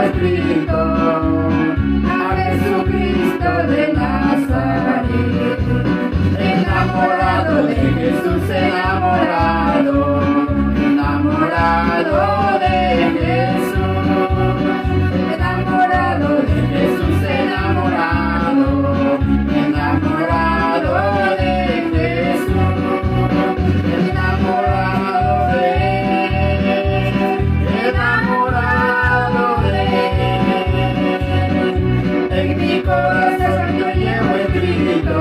escrito a Jesucristo de Nazaret. Enamorado de Jesús, enamorado, enamorado de Jesús, enamorado de Jesús, enamorado, enamorado de Jesús, enamorado de él, enamorado de él. En mi corazón yo llevo escrito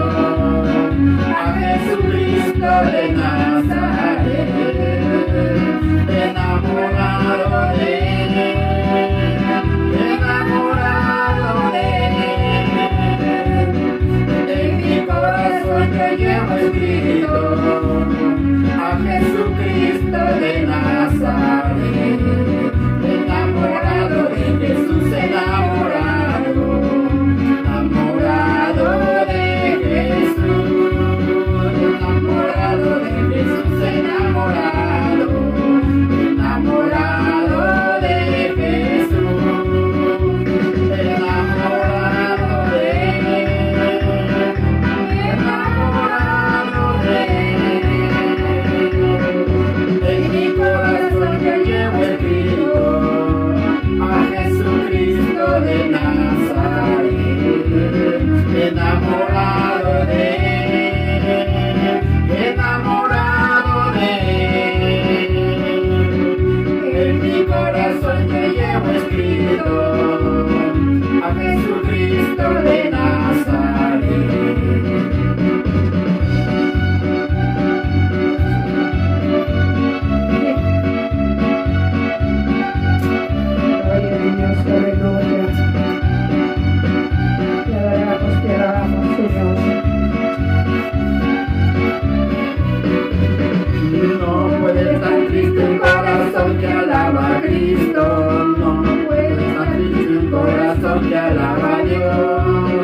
a Jesucristo de Nazaret, enamorado de él, enamorado de él. En mi corazón yo llevo escrito a Jesucristo de Nazaret, enamorado de Jesús, enamorado, enamorado de Jesús, enamorado de Jesús, enamorado, enamorado de Jesús, enamorado de él, enamorado de él. En mi corazón yo llevo escrito a Jesucristo de Nazaret, enamorado de él, enamorado de él. En mi corazón yo llevo escrito a Jesucristo de Nazaret. Gloria a Dios, aleluya. Te adoramos, Señor. No puede estar triste un corazón que alaba a Cristo, no puede estar triste un corazón que alaba a Dios,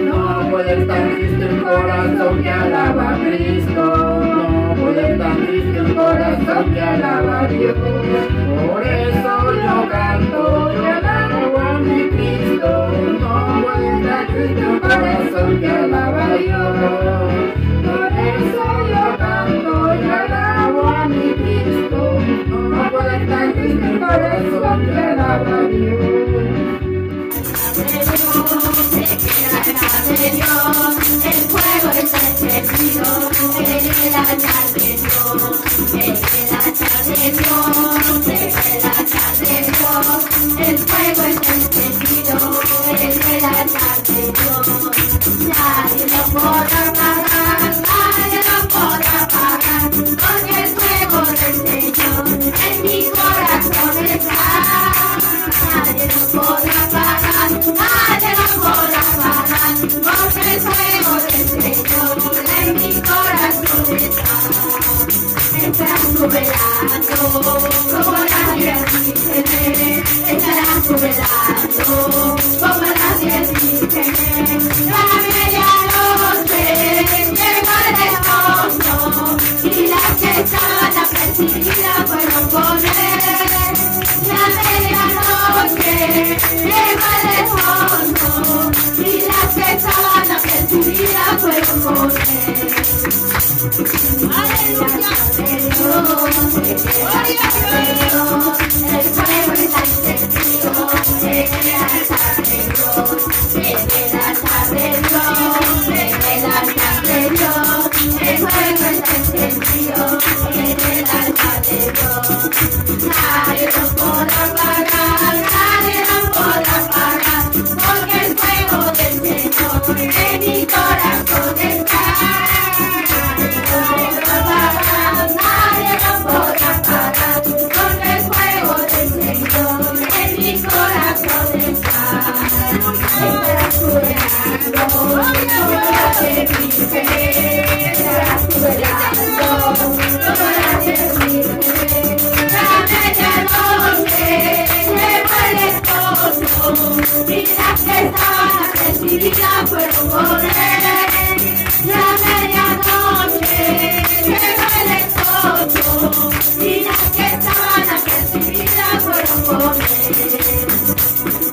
no puede estar triste un corazón que alaba a Cristo, no puede estar triste un corazón que alaba a Dios. Por eso yo canto, yo alabo a mi Cristo, no puede estar triste un corazón que alaba a Dios. Por eso yo canto, yo alabo a mi Cristo, no puede estar triste un corazón que alaba a Dios. De Dios, el fuego está encendido, el altar de Dios, el altar de Dios, el altar de Dios, el fuego está encendido, el altar de Dios. Nadie lo podrá apagar, nadie lo podrá apagar, porque el fuego del Señor en mi corazón está. Nadie lo podrá apagar, nadie lo podrá apagar, porque el fuego del Señor en mi corazón está. Estarás velando, como nadie dice, estarás velando, como nadie dice. La medianoche llegó el fondo y las que estaban apercibidas fueron con él. La medianoche llegó el fondo y las que estaban apercibidas fueron con él. ¡Aleluya! ¡Gloria a Dios! El fuego está encendido, el altar de Dios, el altar de Dios, el altar de Dios, el fuego está encendido, el altar de Dios. Nadie lo podrá apagar, nadie lo podrá apagar, porque el fuego del Señor en mi corazón está. Nadie lo podrá apagar, porque el fuego del Señor en mi corazón está. Estarás velando, como nadie dice, estarás velando, como nadie dice. La medianoche llegó el esposo y las que estaban decididas fueron por él. La medianoche llegó el esposo y las que estaban apercibidas fueron por él.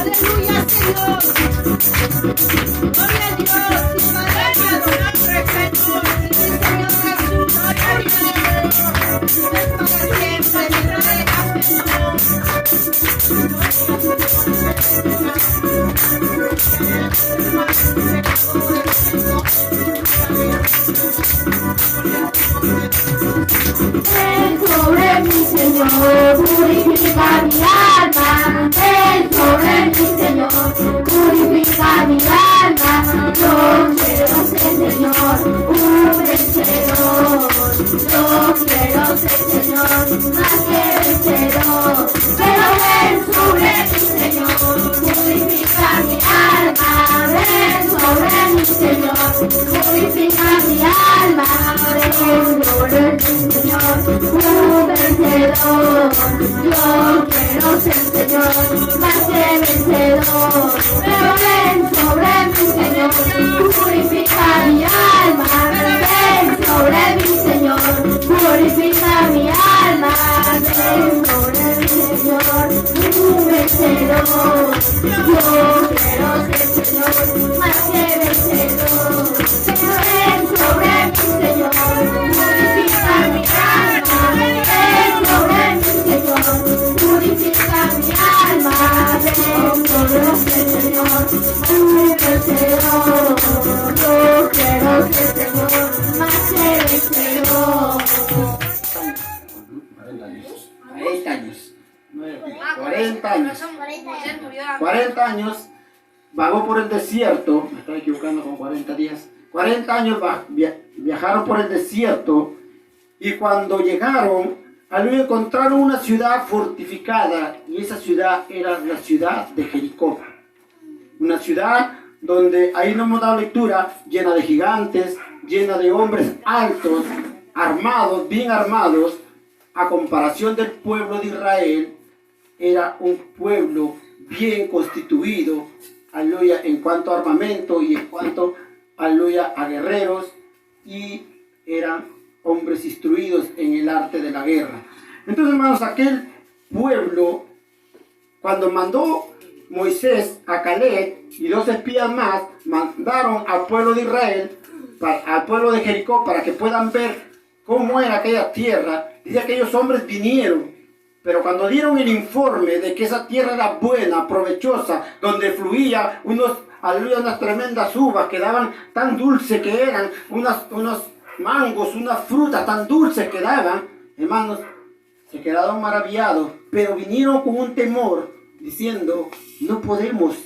Aleluya, Señor. Gloria a Dios, su madre y adorar respeto. Mi Señor Jesús, gloria a Dios. Vives para siempre, mi Rey, ven sobre mi Señor, purifica mi alma. Ven sobre mi Señor, purifica mi alma. Yo quiero ser Señor, un vencedor. Yo quiero ser Señor, más que vencedor. Pero ven sobre mi Señor, purifica mi alma. Ven sobre mi Señor, purifica mi alma. Ven sobre mi Señor, un vencedor. Yo quiero ser Señor, más que vencedor. Pero ven sobre mi Señor, purifica mi alma. Ven sobre mi Señor, purifica mi alma. Ven sobre mi Señor, un vencedor. Yo quiero ser Señor, más que vencedor. Pero ven sobre mi Señor, purifica mi alma. Ven sobre mi Señor, purifica mi alma. Ven sobre mi Señor, un vencedor. Yo quiero ser Señor, más que vencedor. 40 años. 40 años. 40 años vagó por el desierto. Me estoy equivocando con 40 días. 40 años viajaron por el desierto. Y cuando llegaron, encontraron una ciudad fortificada. Y esa ciudad era la ciudad de Jericó. Una ciudad donde ahí no hemos dado lectura, llena de gigantes, llena de hombres altos, armados, bien armados. A comparación del pueblo de Israel, era un pueblo bien constituido, aleluya, en cuanto a armamento y en cuanto, aleluya, a guerreros, y eran hombres instruidos en el arte de la guerra. Entonces, hermanos, aquel pueblo, cuando mandó Moisés a Caleb y 2 espías más, mandaron al pueblo de Israel, al pueblo de Jericó, para que puedan ver cómo era aquella tierra. Dice que aquellos hombres vinieron, pero cuando dieron el informe de que esa tierra era buena, provechosa, donde fluía unas tremendas uvas que daban tan dulces que eran, unos mangos, unas frutas tan dulces que daban, hermanos, se quedaron maravillados, pero vinieron con un temor, diciendo, no podemos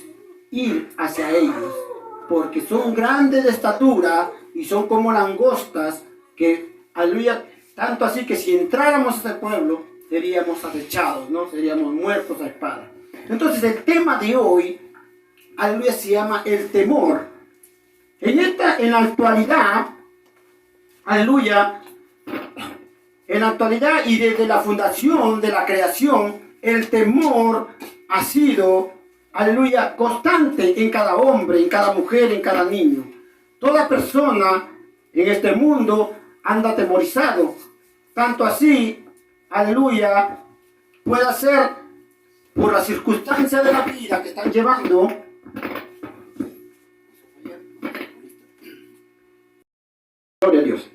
ir hacia ellos, porque son grandes de estatura y son como langostas que, aleluya, tanto así que si entráramos a ese pueblo, seríamos acechados, ¿no? Seríamos muertos a espada. Entonces el tema de hoy, aleluya, se llama el temor. En la actualidad, aleluya, en la actualidad y desde la fundación de la creación, el temor ha sido, aleluya, constante en cada hombre, en cada mujer, en cada niño. Toda persona en este mundo anda atemorizado. Tanto así, aleluya, puede ser por las circunstancias de la vida que están llevando. Gloria a Dios.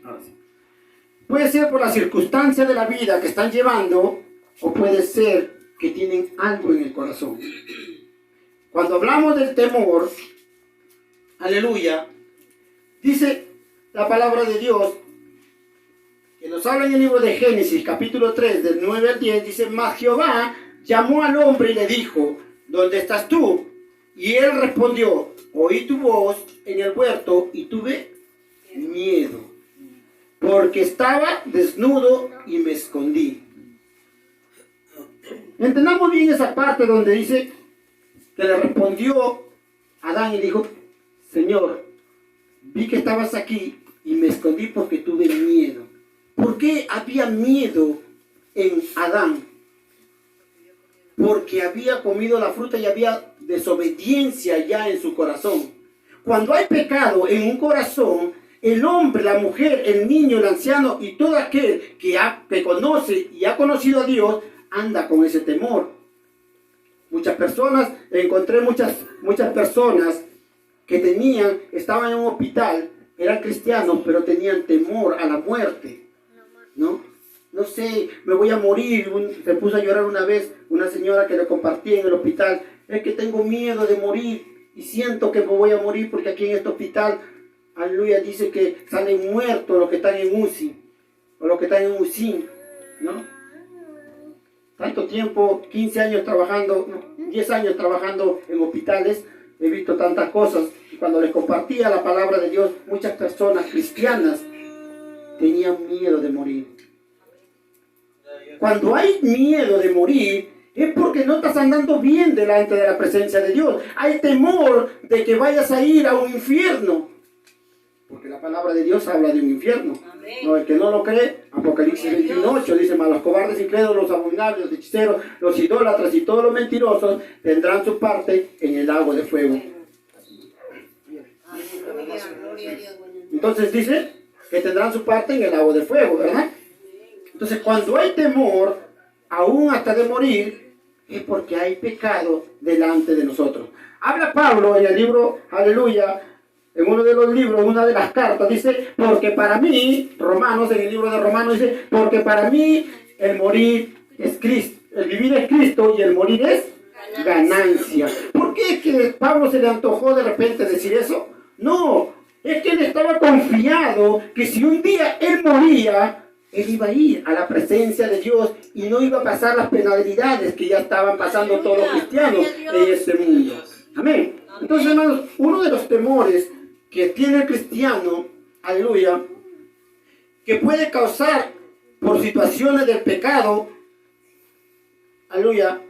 Puede ser por las circunstancias de la vida que están llevando, o puede ser que tienen algo en el corazón. Cuando hablamos del temor, aleluya, dice la palabra de Dios, que nos habla en el libro de Génesis, capítulo 3, del 9 al 10, dice, mas Jehová llamó al hombre y le dijo, ¿dónde estás tú? Y él respondió, oí tu voz en el huerto y tuve miedo, porque estaba desnudo y me escondí. Entendamos bien esa parte donde dice que le respondió Adán y dijo, Señor, vi que estabas aquí y me escondí porque tuve miedo. ¿Por qué había miedo en Adán? Porque había comido la fruta y había desobediencia ya en su corazón. Cuando hay pecado en un corazón, el hombre, la mujer, el niño, el anciano y todo aquel que conoce y ha conocido a Dios, anda con ese temor. Muchas personas, encontré muchas personas que estaban en un hospital, eran cristianos, pero tenían temor a la muerte, ¿no? No sé, me voy a morir. Se puso a llorar una vez una señora que le compartí en el hospital. Es que tengo miedo de morir y siento que me voy a morir porque aquí en este hospital, aleluya, dice que salen muertos los que están en UCI o los que están en UCI, ¿no? Tanto tiempo, 15 años trabajando, 10 años trabajando en hospitales, he visto tantas cosas. Y cuando les compartía la palabra de Dios, muchas personas cristianas tenían miedo de morir. Cuando hay miedo de morir, es porque no estás andando bien delante de la presencia de Dios. Hay temor de que vayas a ir a un infierno. Porque la palabra de Dios habla de un infierno. No, el que no lo cree, Apocalipsis 21:8 dice: mas los cobardes, incrédulos, los abominables, los hechiceros, los idólatras y todos los mentirosos tendrán su parte en el lago de fuego. Entonces dice que tendrán su parte en el lago de fuego, ¿verdad? Entonces, cuando hay temor, aún hasta de morir, es porque hay pecado delante de nosotros. Habla Pablo en el libro, aleluya, en uno de los libros, en una de las cartas, dice: porque para mí, Romanos, en el libro de Romanos dice: porque para mí el morir es Cristo, el vivir es Cristo y el morir es ganancia. ¿Por qué es que Pablo se le antojó de repente decir eso? No, es que él estaba confiado que si un día él moría, él iba a ir a la presencia de Dios y no iba a pasar las penalidades que ya estaban pasando todos los cristianos en este mundo. Amén. Entonces, hermanos, uno de los temores que tiene el cristiano, aleluya, que puede causar por situaciones del pecado, aleluya,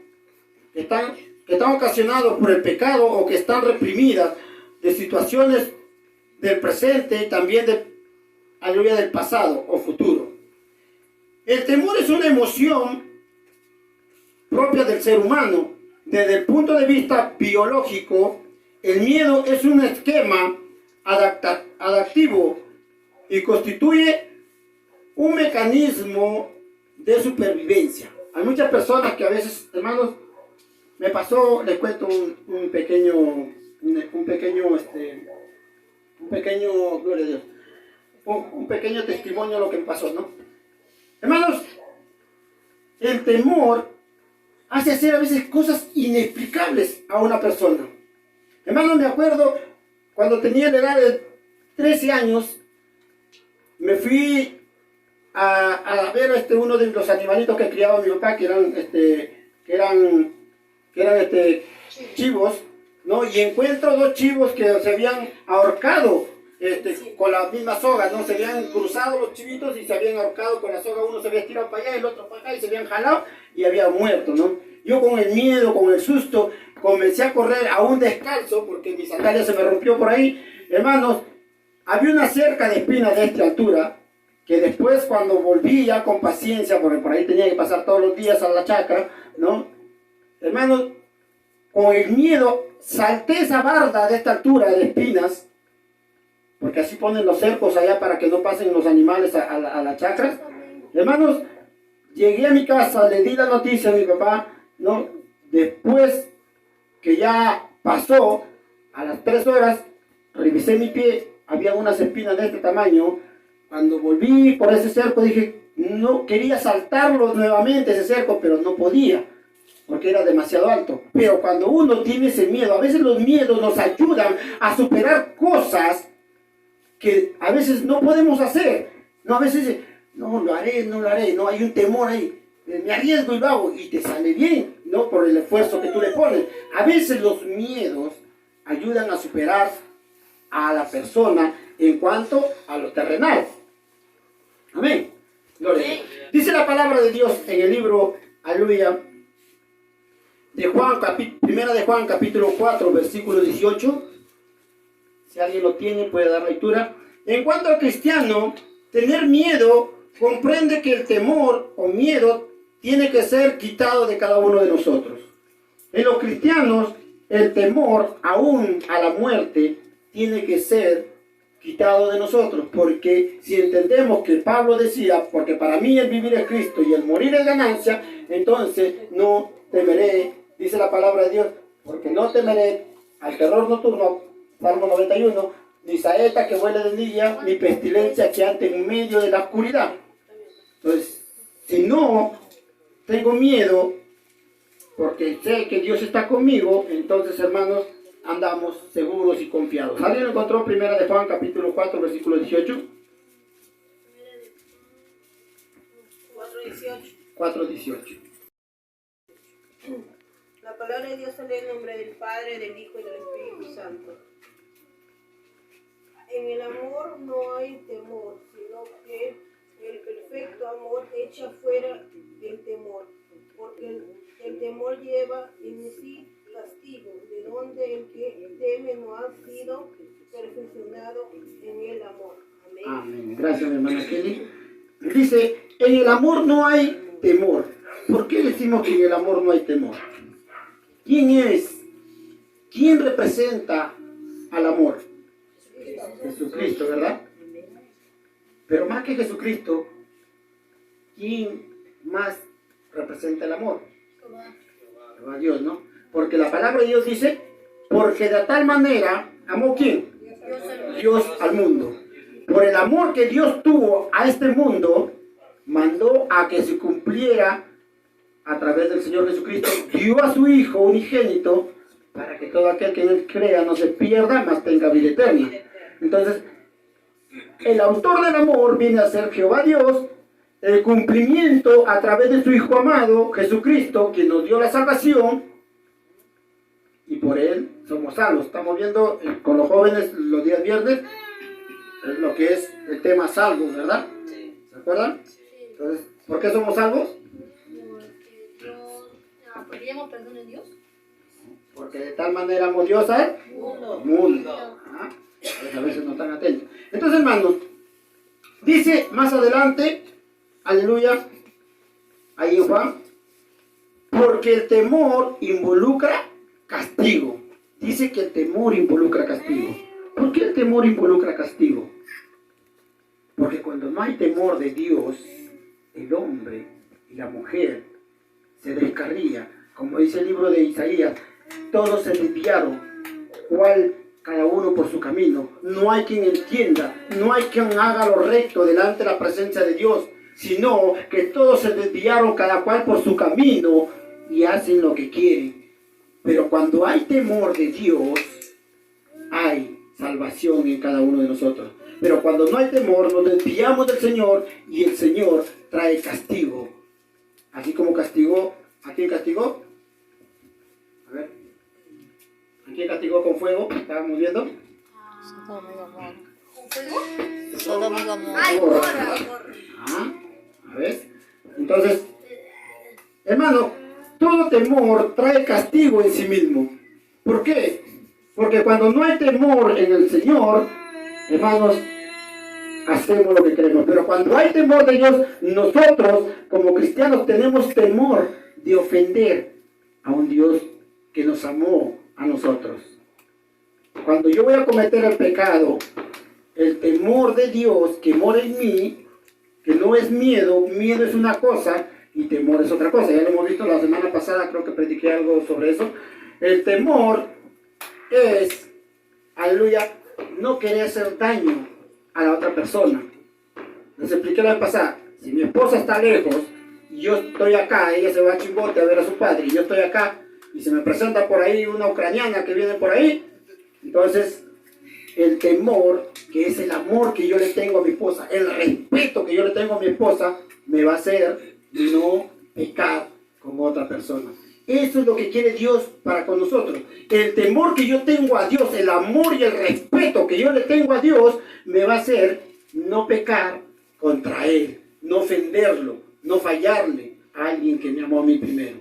que están ocasionados por el pecado o que están reprimidas de situaciones del presente y también aleluya, del pasado o futuro. El temor es una emoción propia del ser humano. Desde el punto de vista biológico, el miedo es un esquema adaptivo y constituye un mecanismo de supervivencia. Hay muchas personas que a veces, hermanos, me pasó, les cuento un pequeño, gloria a Dios, un pequeño testimonio de lo que me pasó, ¿no? Hermanos, el temor hace hacer a veces cosas inexplicables a una persona. Hermanos, me acuerdo cuando tenía la edad de 13 años, me fui a ver uno de los animalitos que criaba mi papá, que eran chivos, ¿no? Y encuentro dos chivos que se habían ahorcado con la misma soga, ¿no? Se habían cruzado los chivitos y se habían ahorcado con la soga. Uno se había tirado para allá, el otro para acá, y se habían jalado y había muerto, ¿no? Yo con el miedo, con el susto, comencé a correr aún descalzo porque mi sandalia se me rompió por ahí. Hermanos, había una cerca de espinas de esta altura que después, cuando volví ya con paciencia, porque por ahí tenía que pasar todos los días a la chacra, ¿no? Hermanos, con el miedo salté esa barda de esta altura de espinas, porque así ponen los cercos allá para que no pasen los animales a la chacra. Hermanos, llegué a mi casa, le di la noticia a mi papá, ¿no? Después que ya pasó, a las 3 horas, revisé mi pie, había unas espinas de este tamaño. Cuando volví por ese cerco dije, no, quería saltarlo nuevamente ese cerco, pero no podía, porque era demasiado alto. Pero cuando uno tiene ese miedo, a veces los miedos nos ayudan a superar cosas que a veces no podemos hacer. No, a veces, no lo haré, no, hay un temor ahí. Me arriesgo y lo hago, y te sale bien, ¿no? Por el esfuerzo que tú le pones. A veces los miedos ayudan a superar a la persona en cuanto a lo terrenal. Amén. Gloria. Dice la palabra de Dios en el libro, aleluya, de Juan, primera de Juan, capítulo 4, versículo 18. Si alguien lo tiene, puede dar lectura. En cuanto al cristiano, tener miedo comprende que el temor o miedo tiene que ser quitado de cada uno de nosotros. En los cristianos, el temor aún a la muerte tiene que ser quitado de nosotros, porque si entendemos que Pablo decía, porque para mí el vivir es Cristo y el morir es ganancia, entonces no temeré Dice la palabra de Dios, porque no temeré al terror nocturno, Salmo 91, ni saeta que vuele de día, ni pestilencia que ande en medio de la oscuridad. Entonces, si no tengo miedo, porque sé que Dios está conmigo, entonces, hermanos, andamos seguros y confiados. ¿Alguien encontró primera de Juan, capítulo 4, versículo 18? 4:18. La palabra de Dios sale en nombre del Padre, del Hijo y del Espíritu Santo. En el amor no hay temor, sino que el perfecto amor echa fuera el temor, porque el temor lleva en sí castigo, de donde el que teme no ha sido perfeccionado en el amor. Amén. Amén. Gracias, mi hermana Kelly. Dice, en el amor no hay temor. ¿Por qué decimos que en el amor no hay temor? ¿Quién es? ¿Quién representa al amor? Jesucristo, ¿verdad? Pero más que Jesucristo, ¿quién más representa el amor? Jehová Dios, ¿no? Porque la palabra de Dios dice, porque de tal manera amó ¿quién? Dios al mundo. Por el amor que Dios tuvo a este mundo, mandó a que se cumpliera a través del Señor Jesucristo, dio a su Hijo unigénito para que todo aquel que en él crea no se pierda, mas tenga vida eterna. Entonces, el autor del amor viene a ser Jehová Dios, el cumplimiento a través de su Hijo amado, Jesucristo, quien nos dio la salvación, y por él somos salvos. Estamos viendo con los jóvenes los días viernes lo que es el tema salvos, ¿verdad? ¿Se acuerdan? Entonces, ¿por qué somos salvos? Porque pedíamos perdón en Dios. Porque de tal manera amó Dios al mundo. Ah, pues a veces no están atentos. Entonces, hermanos, dice más adelante, aleluya, ahí Juan, porque el temor involucra castigo. Dice que el temor involucra castigo. ¿Por qué el temor involucra castigo? Porque cuando no hay temor de Dios, el hombre y la mujer se descarría. Como dice el libro de Isaías, todos se desviaron, cada uno por su camino. No hay quien entienda, no hay quien haga lo recto delante de la presencia de Dios, sino que todos se desviaron, cada cual por su camino, y hacen lo que quieren. Pero cuando hay temor de Dios, hay salvación en cada uno de nosotros. Pero cuando no hay temor, nos desviamos del Señor, y el Señor trae castigo. Así como castigó, ¿a quién castigó? A ver, ¿a quién castigó con fuego? ¿Estábamos viendo? ¿Con fuego? Sodoma y Gomorra. Ay, corra. A ver. Entonces, hermano, todo temor trae castigo en sí mismo. ¿Por qué? Porque cuando no hay temor en el Señor, hermanos, hacemos lo que queremos. Pero cuando hay temor de Dios, nosotros como cristianos tenemos temor de ofender a un Dios que nos amó a nosotros. Cuando yo voy a cometer el pecado, el temor de Dios que mora en mí, que no es miedo, miedo es una cosa y temor es otra cosa. Ya lo hemos visto la semana pasada, creo que prediqué algo sobre eso. El temor es, aleluya, no querer hacer daño a la otra persona. Les expliqué la vez pasada, si mi esposa está lejos y yo estoy acá, ella se va a Chimbote a ver a su padre y yo estoy acá y se me presenta por ahí una ucraniana que viene por ahí, entonces el temor, que es el amor que yo le tengo a mi esposa, el respeto que yo le tengo a mi esposa, me va a hacer no pecar con otra persona. Eso es lo que quiere Dios para con nosotros. El temor que yo tengo a Dios, el amor y el respeto que yo le tengo a Dios, me va a hacer no pecar contra Él, no ofenderlo, no fallarle a alguien que me amó a mí primero.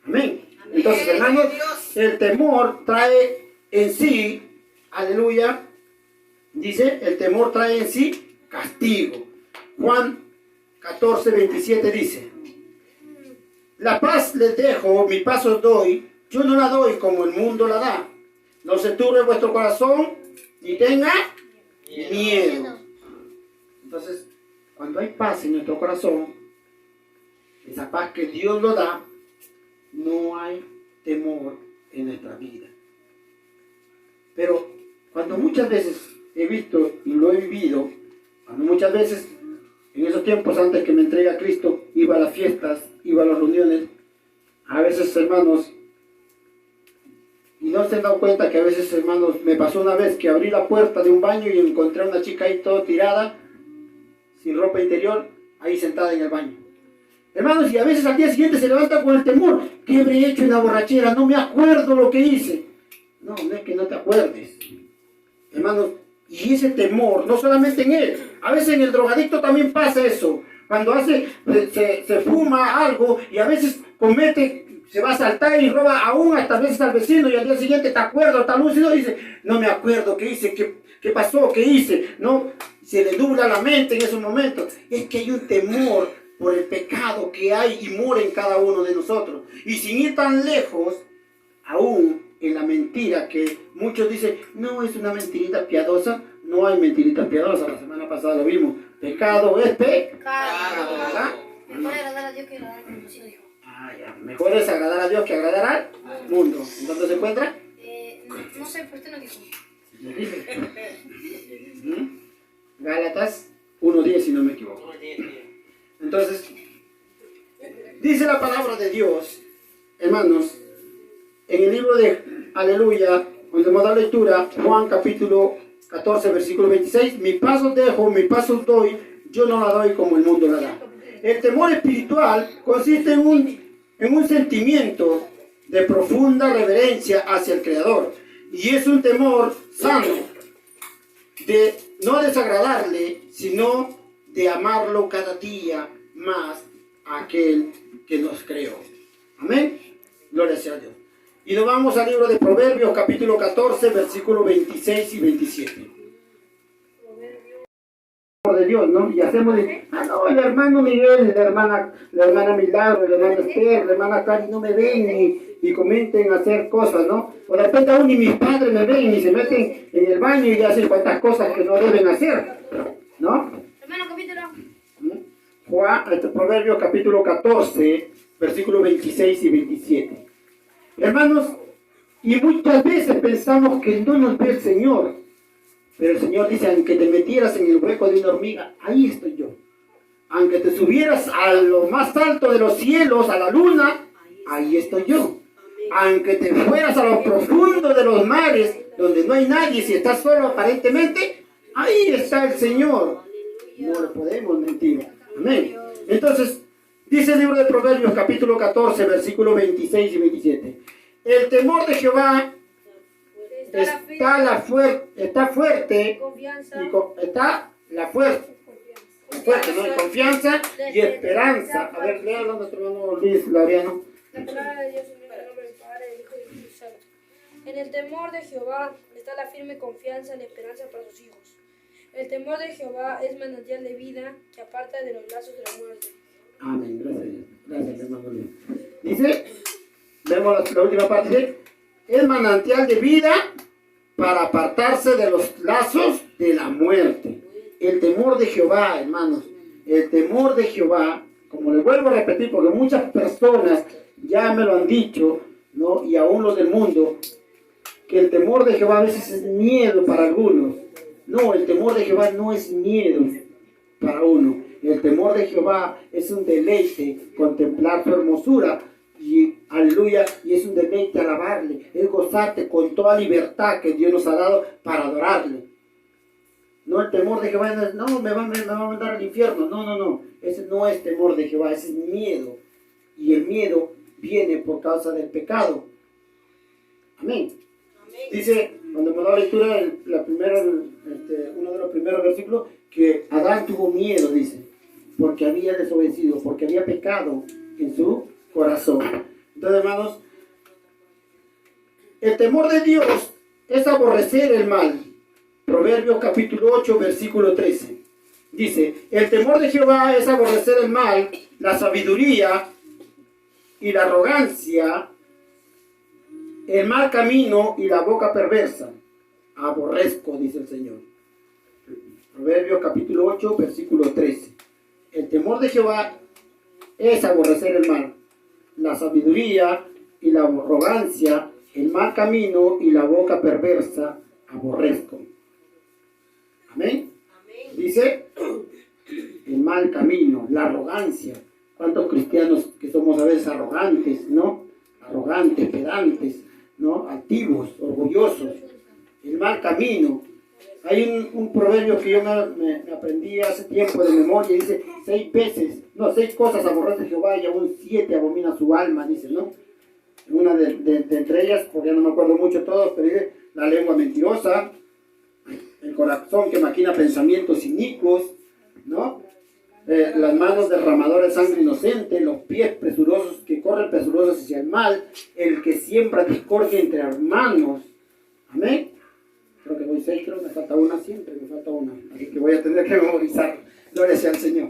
Amén. Entonces, hermanos, el temor trae en sí, aleluya, dice, el temor trae en sí castigo. Juan 14:27 dice, la paz les dejo, mi paz os doy, yo no la doy como el mundo la da. No se turbe vuestro corazón, ni tenga miedo. Entonces, cuando hay paz en nuestro corazón, esa paz que Dios lo da, no hay temor en nuestra vida. Pero cuando muchas veces he visto y lo he vivido, cuando muchas veces en esos tiempos antes que me entregue a Cristo, iba a las fiestas, iba a las reuniones, a veces, hermanos, y no se han dado cuenta que a veces, hermanos, me pasó una vez que abrí la puerta de un baño y encontré a una chica ahí toda tirada, sin ropa interior, ahí sentada en el baño. Hermanos, y a veces al día siguiente se levanta con el temor. ¿Qué habré hecho en la borrachera? No me acuerdo lo que hice. No, no es que no te acuerdes. Hermanos, y ese temor, no solamente en él, a veces en el drogadicto también pasa eso. Cuando se fuma algo y a veces comete, se va a saltar y roba aún hasta veces al vecino y al día siguiente te acuerdas, está lúcido y dice, no me acuerdo qué hice, qué pasó, qué hice. No, se le nubla la mente en esos momentos. Es que hay un temor por el pecado que hay y mora en cada uno de nosotros. Y sin ir tan lejos, aún en la mentira que muchos dicen, no es una mentirita piadosa, no hay mentirita piadosa, la semana pasada lo vimos, pecado es pecado, ¿verdad? Mejor agradar a Dios que agradar al mundo, sí lo dijo. Ya. Mejor es agradar a Dios que agradar al mundo. ¿En dónde se encuentra? No sé, pero usted no dijo. Gálatas 1:10 si no me equivoco. Entonces, dice la palabra de Dios, hermanos, en el libro de Aleluya, donde hemos dado lectura, Juan capítulo 14, versículo 26, mi paso dejo, mi paso doy, yo no la doy como el mundo la da. El temor espiritual consiste en un sentimiento de profunda reverencia hacia el Creador. Y es un temor sano, de no desagradarle, sino de amarlo cada día más a aquel que nos creó. Amén. Gloria sea a Dios. Y nos vamos al libro de Proverbios, capítulo 14, versículos 26 y 27. De Dios, ¿no? Y hacemos de, no, el hermano Miguel, la hermana Milagro, la hermana Esther, la hermana Cari no me ven y comenten a hacer cosas, ¿no? O de repente aún ni mis padres me ven y se meten en el baño y hacen cuantas cosas que no deben hacer, ¿no? Hermano, capítulo. Proverbios capítulo 14, versículos 26 y 27. Hermanos, y muchas veces pensamos que no nos ve el Señor. Pero el Señor dice, aunque te metieras en el hueco de una hormiga, ahí estoy yo. Aunque te subieras a lo más alto de los cielos, a la luna, ahí estoy yo. Aunque te fueras a lo profundo de los mares, donde no hay nadie, si estás solo aparentemente, ahí está el Señor. No le podemos mentir. Amén. Entonces, dice el libro de Proverbios, capítulo 14, versículos 26 y 27. El temor de Jehová está fuerte, ¿no? Y confianza y esperanza. A ver, léalo nuestro hermano Luis Laureano. La palabra de Dios en el nombre del Padre, del Hijo y del Espíritu Santo. En el temor de Jehová está la firme confianza y la esperanza para sus hijos. El temor de Jehová es manantial de vida que aparta de los lazos de la muerte. Amén, gracias hermano Luis. Dice, vemos la última parte, es manantial de vida para apartarse de los lazos de la muerte. El temor de Jehová, hermanos, el temor de Jehová, como les vuelvo a repetir, porque muchas personas ya me lo han dicho, ¿no? Y aún los del mundo, que el temor de Jehová a veces es miedo para algunos. No, el temor de Jehová no es miedo para uno. El temor de Jehová es un deleite contemplar su hermosura. Y aleluya, y es un deleite alabarle, es gozarte con toda libertad que Dios nos ha dado para adorarle. No, el temor de Jehová no es, no, me va a mandar al infierno. No, ese no es temor de Jehová, ese es miedo. Y el miedo viene por causa del pecado. Amén. Dice, cuando me da lectura, uno de los primeros versículos, que Adán tuvo miedo, dice, porque había desobedecido, porque había pecado en su corazón. Entonces, hermanos, el temor de Dios es aborrecer el mal. Proverbios capítulo 8, versículo 13. Dice, el temor de Jehová es aborrecer el mal, la sabiduría y la arrogancia, el mal camino y la boca perversa. Aborrezco, dice el Señor. Proverbios capítulo 8, versículo 13. El temor de Jehová es aborrecer el mal, la sabiduría y la arrogancia, el mal camino y la boca perversa aborrezco. Amén. Dice, el mal camino, la arrogancia. ¿Cuántos cristianos que somos a veces arrogantes, no? Arrogantes, pedantes, ¿no? Altivos, orgullosos. El mal camino. Hay un proverbio que yo me aprendí hace tiempo de memoria, dice, 6 cosas aborrece Jehová y aún 7 abomina su alma, dice, ¿no? Una de entre ellas, porque ya no me acuerdo mucho todo, pero dice, la lengua mentirosa, el corazón que maquina pensamientos inicuos, ¿no? Las manos derramadoras de sangre inocente, los pies presurosos que corren presurosos hacia el mal, el que siembra discordia entre hermanos. Amén. Creo que voy 6, creo que me falta una siempre, me falta una. Así que voy a tener que memorizar. Gloria sea al Señor.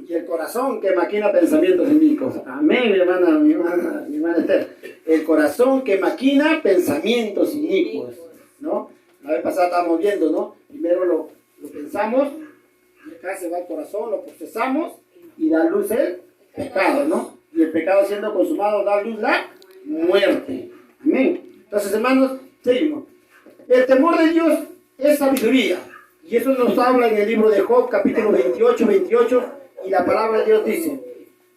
Y el corazón que maquina pensamientos inicuos. Amén, mi hermana Esther. El corazón que maquina pensamientos inicuos, ¿no? La vez pasada estábamos viendo, ¿no? Primero lo pensamos, y acá se va el corazón, lo procesamos y da luz el pecado, ¿no? Y el pecado siendo consumado da luz la muerte. Amén. Entonces, hermanos, seguimos. El temor de Dios es sabiduría. Y eso nos habla en el libro de Job, capítulo 28, y la palabra de Dios dice,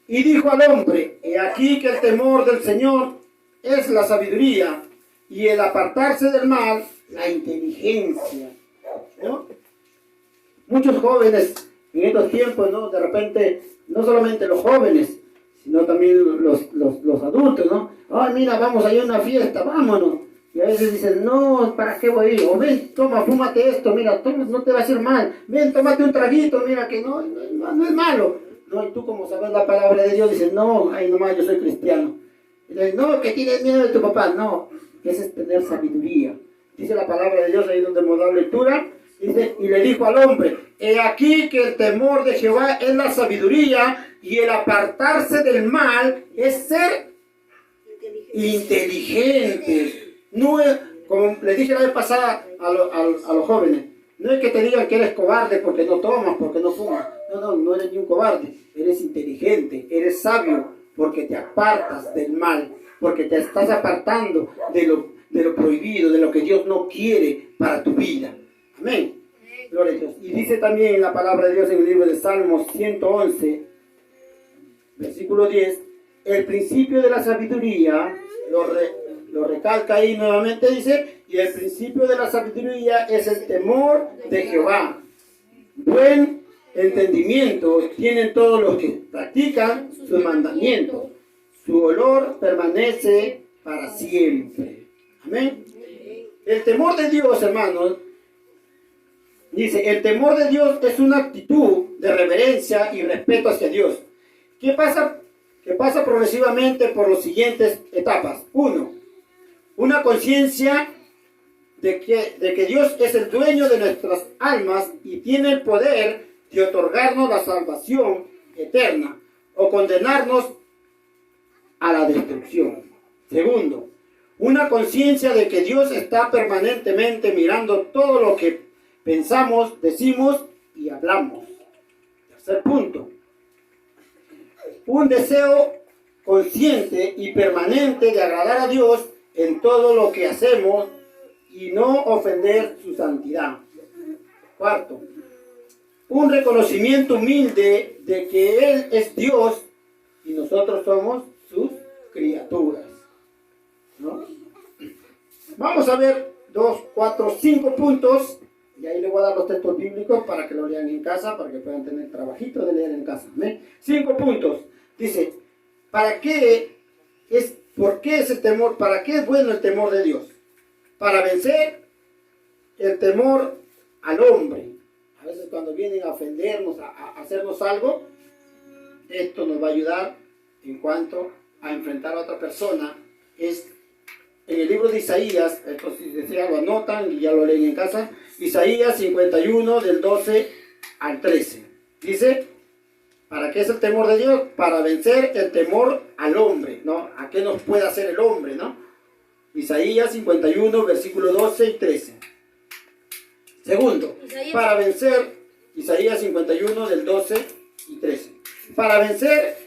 y dijo al hombre, he aquí que el temor del Señor es la sabiduría, y el apartarse del mal, la inteligencia, ¿no? Muchos jóvenes en estos tiempos, ¿no? De repente, no solamente los jóvenes, sino también los adultos, ¿no? Ay, mira, vamos a ir a una fiesta, vámonos. Y a veces dicen, no, ¿para qué voy a ir? O ven, toma, fúmate esto, mira, toma, no te va a hacer mal. Ven, tómate un traguito, mira que no es malo. No, y tú como sabes la palabra de Dios, dices, no, ay, nomás yo soy cristiano. Y le dicen, no, que tienes miedo de tu papá. No, ese es tener sabiduría. Dice la palabra de Dios ahí donde hemos dado lectura. Dice, y le dijo al hombre, he aquí que el temor de Jehová es la sabiduría y el apartarse del mal es ser inteligente. No es, como les dije la vez pasada a los jóvenes, no es que te digan que eres cobarde porque no tomas, porque no fumas. No eres ni un cobarde. Eres inteligente, eres sabio porque te apartas del mal, porque te estás apartando de lo prohibido, de lo que Dios no quiere para tu vida. Amén. Gloria a Dios. Y dice también en la palabra de Dios en el libro de Salmos 111, versículo 10, el principio de la sabiduría, lo recalca ahí nuevamente, dice, y el principio de la sabiduría es el temor de Jehová. Buen entendimiento tienen todos los que practican sus mandamientos. Su olor permanece para siempre. Amén. El temor de Dios, hermanos, dice, el temor de Dios es una actitud de reverencia y respeto hacia Dios. ¿Qué pasa? Que pasa progresivamente por las siguientes etapas. 1. Una conciencia de que Dios es el dueño de nuestras almas y tiene el poder de otorgarnos la salvación eterna o condenarnos a la destrucción. 2. Una conciencia de que Dios está permanentemente mirando todo lo que pensamos, decimos y hablamos. 3. punto. Un deseo consciente y permanente de agradar a Dios en todo lo que hacemos y no ofender su santidad. 4. Un reconocimiento humilde de que Él es Dios y nosotros somos sus criaturas, ¿no? Vamos a ver 2, 4, 5 puntos. Y ahí les voy a dar los textos bíblicos para que lo lean en casa, para que puedan tener trabajito de leer en casa. ¿Amén? 5 puntos. Dice, ¿por qué es el temor? ¿Para qué es bueno el temor de Dios? Para vencer el temor al hombre. A veces cuando vienen a ofendernos, a hacernos algo, esto nos va a ayudar en cuanto a enfrentar a otra persona. Es en el libro de Isaías, esto si desean lo anotan y ya lo leen en casa, Isaías 51 del 12 al 13. Dice, ¿para qué es el temor de Dios? Para vencer el temor al hombre, ¿no? ¿A qué nos puede hacer el hombre, no? Isaías 51, versículo 12 y 13. Segundo, para vencer, Isaías 51 del 12 y 13. Para vencer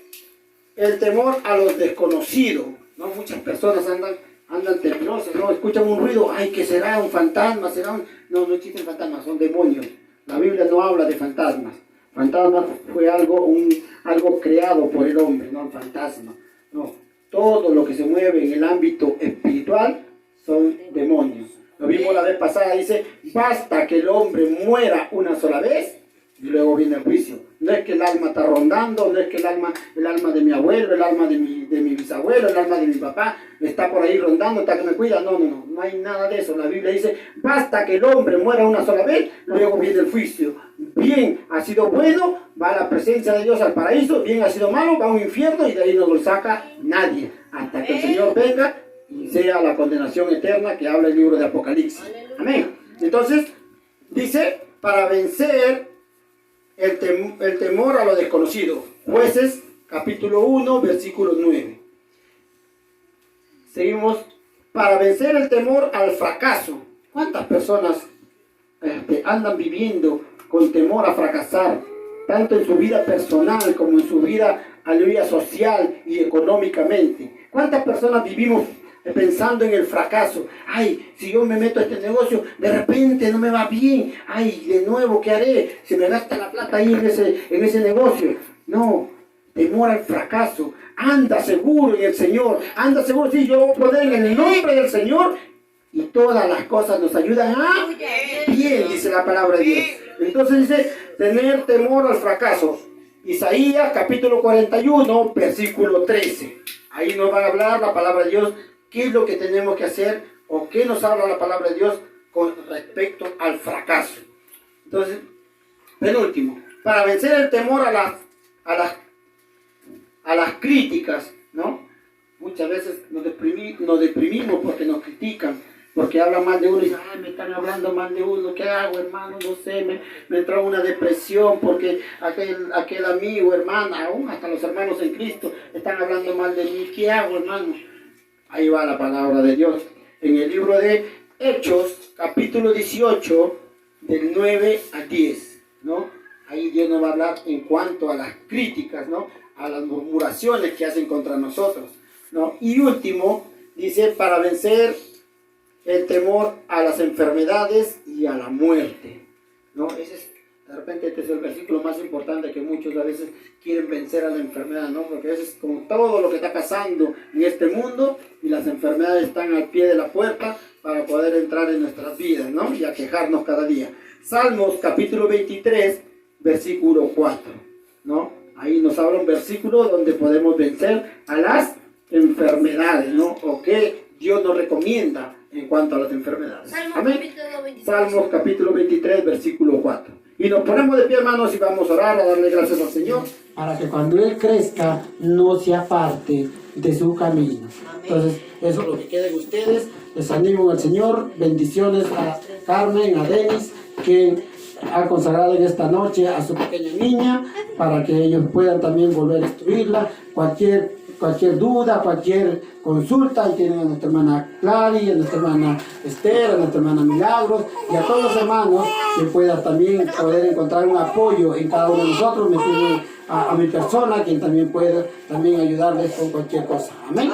el temor a los desconocidos, ¿no? Muchas personas andan temerosas, ¿no? Escuchan un ruido, ay, ¿qué será? ¿Un fantasma? ¿Será un...? No, no existen fantasmas, son demonios. La Biblia no habla de fantasmas. Fantasmas fue algo creado por el hombre, no el fantasma. No, todo lo que se mueve en el ámbito espiritual son demonios. Lo vimos la vez pasada, dice, basta que el hombre muera una sola vez y luego viene el juicio. No es que el alma está rondando, no es que el alma de mi abuelo, el alma de mi bisabuelo, el alma de mi papá está por ahí rondando hasta que me cuida. No hay nada de eso. La Biblia dice, basta que el hombre muera una sola vez, luego viene el juicio. Bien ha sido bueno, va a la presencia de Dios al paraíso, bien ha sido malo, va a un infierno y de ahí no lo saca nadie, hasta que el Señor venga y sea la condenación eterna que habla el libro de Apocalipsis. Amén. Entonces, dice, para vencer el temor a lo desconocido. Jueces, capítulo 1, versículo 9. Seguimos. Para vencer el temor al fracaso. ¿Cuántas personas andan viviendo con temor a fracasar? Tanto en su vida personal como en su vida social y económicamente. ¿Cuántas personas vivimos pensando en el fracaso? Ay, si yo me meto a este negocio, de repente no me va bien. Ay, de nuevo, ¿qué haré? Se me gasta la plata ahí en ese negocio. No, temor al fracaso. Anda seguro en el Señor. Anda seguro, sí, yo voy a poner en el nombre del Señor y todas las cosas nos ayudan a bien, dice la palabra de Dios. Entonces dice, tener temor al fracaso. Isaías, capítulo 41, versículo 13. Ahí nos va a hablar la palabra de Dios. ¿Qué es lo que tenemos que hacer? ¿O qué nos habla la palabra de Dios con respecto al fracaso? Entonces, penúltimo, para vencer el temor a las críticas, ¿no? Muchas veces nos deprimimos porque nos critican, porque hablan mal de uno y dicen, ay, me están hablando mal de uno, ¿qué hago, hermano? No sé, me entró una depresión porque aquel amigo, hermana, aún hasta los hermanos en Cristo están hablando mal de mí, ¿qué hago, hermano? Ahí va la palabra de Dios. En el libro de Hechos, capítulo 18, del 9 al 10, ¿no? Ahí Dios nos va a hablar en cuanto a las críticas, ¿no? A las murmuraciones que hacen contra nosotros, ¿no? Y último, dice, para vencer el temor a las enfermedades y a la muerte, ¿no? De repente este es el versículo más importante que muchos a veces quieren vencer a la enfermedad, ¿no? Porque a veces como todo lo que está pasando en este mundo y las enfermedades están al pie de la puerta para poder entrar en nuestras vidas, ¿no? Y aquejarnos cada día. Salmos capítulo 23, versículo 4, ¿no? Ahí nos habla un versículo donde podemos vencer a las enfermedades, ¿no? O que Dios nos recomienda en cuanto a las enfermedades. Amén. Salmos capítulo 23, versículo 4. Y nos ponemos de pie, hermanos, y vamos a orar, a darle gracias al Señor, para que cuando Él crezca, no se aparte de su camino. Entonces, eso es lo que queda en ustedes. Les animo al Señor. Bendiciones a Carmen, a Denis, que ha consagrado en esta noche a su pequeña niña, para que ellos puedan también volver a instruirla. Cualquier duda, cualquier consulta, ahí tienen a nuestra hermana Clary, a nuestra hermana Esther, a nuestra hermana Milagros y a todos los hermanos que puedan también poder encontrar un apoyo en cada uno de nosotros. Me tienen a mi persona, quien también puede también ayudarles con cualquier cosa. Amén.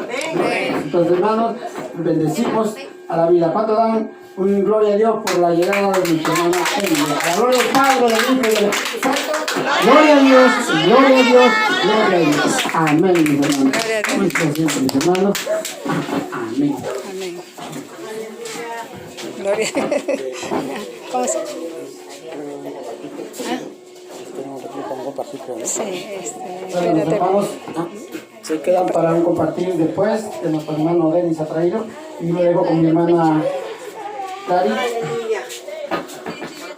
Entonces, hermanos, bendecimos a la vida. ¿Cuánto dan un gloria a Dios por la llegada de mi hermana Emilia? La gloria al Padre, del Hijo y del Espíritu Santo. Gloria a Dios, gloria a Dios, gloria a Dios. Amén, mis hermanos. Muchas gracias, mis hermanos. Amén. Amén. Gloria. ¿Cómo se? Sí, bueno, los hermanos se quedan para un compartir después que nuestro hermano Denis ha traído, y luego con mi hermana Clary.